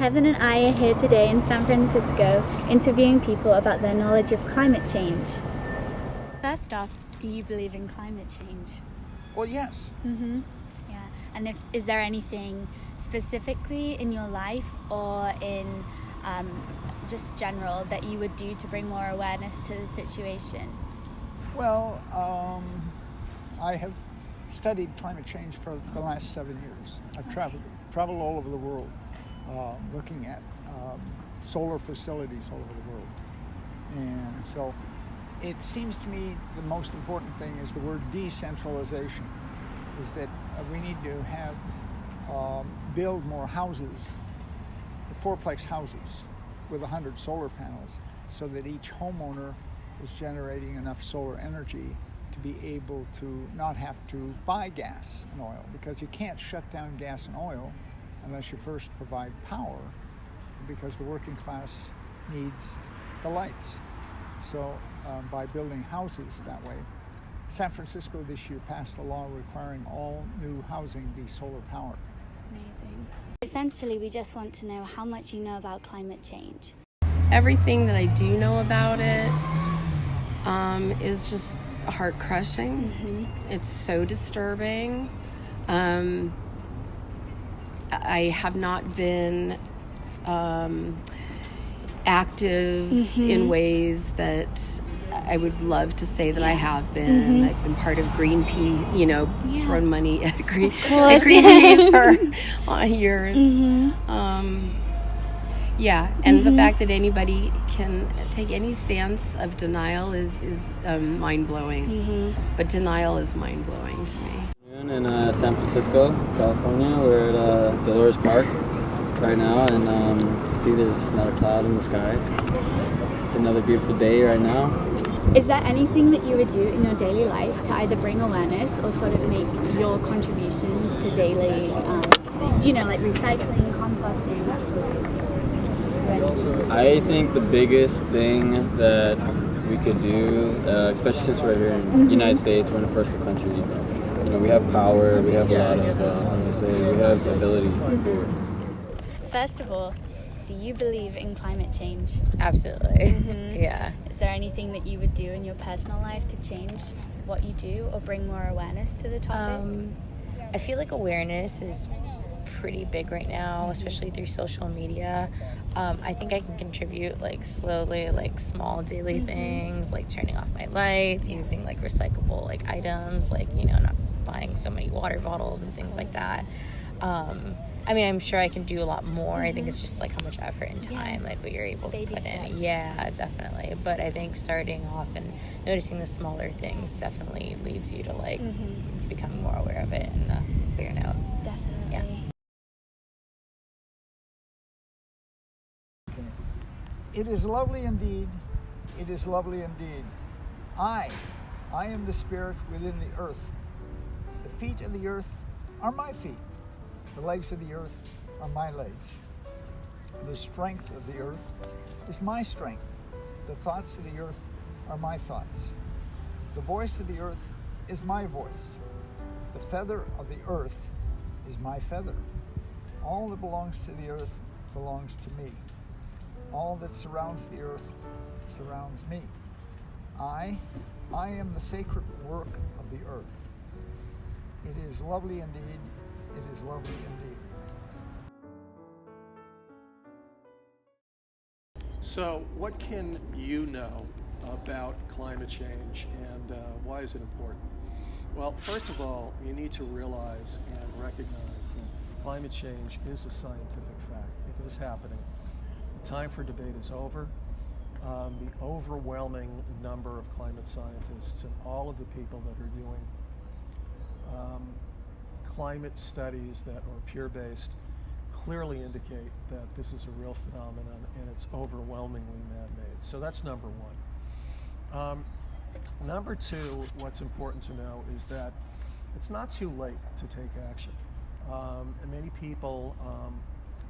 Heaven and I are here today in San Francisco interviewing people about their knowledge of climate change. First off, do you believe in climate change? Well, yes. Yeah. And is there anything specifically in your life or in just general that you would do to bring more awareness to the situation? Well, I have studied climate change for the last 7 years. I've traveled all over the world looking at solar facilities all over the world. And so it seems to me the most important thing is the word decentralization, is that we need to have build more houses, fourplex houses with 100 solar panels, so that each homeowner is generating enough solar energy to be able to not have to buy gas and oil, because you can't shut down gas and oil unless you first provide power, because the working class needs the lights. So by building houses that way, San Francisco this year passed a law requiring all new housing be solar powered. Amazing. Essentially, we just want to know how much you know about climate change. Everything that I do know about it is just heart-crushing. It's so disturbing. I have not been active in ways that I would love to say that I have been. I've been part of Greenpeace, thrown money at Greenpeace for years. And the fact that anybody can take any stance of denial is mind-blowing. But denial is mind-blowing to me. In San Francisco, California. We're at Dolores Park right now, and see there's not a cloud in the sky. It's another beautiful day right now. Is there anything that you would do in your daily life to either bring awareness or sort of make your contributions to daily, like recycling, composting, that sort of thing? I think the biggest thing that we could do, especially since we're here in the United States, we're in a first world country. We have power, we have a lot of, we have ability. First of all, do you believe in climate change? Absolutely. Yeah. Is there anything that you would do in your personal life to change what you do or bring more awareness to the topic? I feel like awareness is pretty big right now, especially through social media. I think I can contribute slowly, small daily things, like turning off my lights, using recyclable items, not buying so many water bottles and things like that. I'm sure I can do a lot more. I think it's just how much effort and time what you're able to put in. Yeah, definitely. But I think starting off and noticing the smaller things definitely leads you to becoming more aware of it and figuring out. Definitely. Yeah. It is lovely indeed. It is lovely indeed. I am the spirit within the earth. The feet of the earth are my feet. The legs of the earth are my legs. The strength of the earth is my strength. The thoughts of the earth are my thoughts. The voice of the earth is my voice. The feather of the earth is my feather. All that belongs to the earth belongs to me. All that surrounds the earth surrounds me. I am the sacred work of the earth. It is lovely indeed. It is lovely indeed. So, what can you know about climate change, and why is it important? Well, first of all, you need to realize and recognize that climate change is a scientific fact. It is happening. The time for debate is over. The overwhelming number of climate scientists and all of the people that are doing climate studies that are peer-based clearly indicate that this is a real phenomenon and it's overwhelmingly man-made. So that's number one. Number two, what's important to know is that it's not too late to take action. And many people,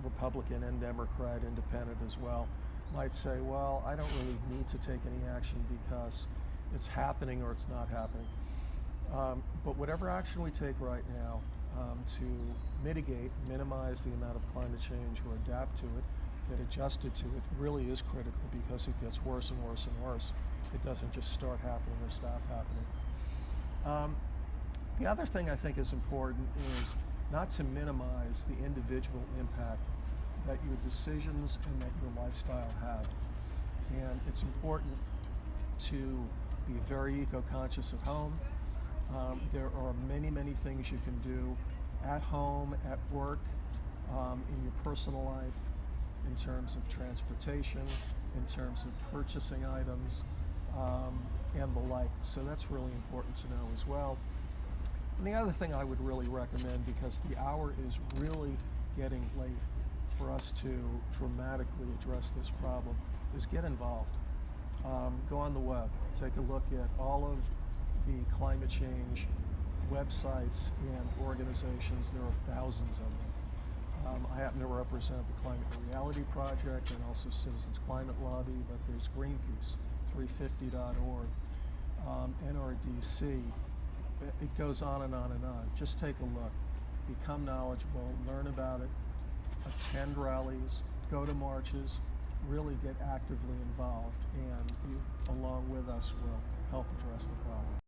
Republican and Democrat, independent as well, might say, well, I don't really need to take any action because it's happening or it's not happening. But whatever action we take right now to mitigate, minimize the amount of climate change or adapt to it, get adjusted to it, really is critical because it gets worse and worse and worse. It doesn't just start happening or stop happening. The other thing I think is important is not to minimize the individual impact that your decisions and that your lifestyle have. And it's important to be very eco-conscious at home. There are many, many things you can do at home, at work, in your personal life, in terms of transportation, in terms of purchasing items, and the like. So that's really important to know as well. And the other thing I would really recommend, because the hour is really getting late for us to dramatically address this problem, is get involved. Go on the web, take a look at all of the climate change websites and organizations. There are thousands of them. I happen to represent the Climate Reality Project and also Citizens Climate Lobby, but there's Greenpeace, 350.org, NRDC. It goes on and on and on. Just take a look, become knowledgeable, learn about it, attend rallies, go to marches, really get actively involved, and you, along with us, will help address the problem.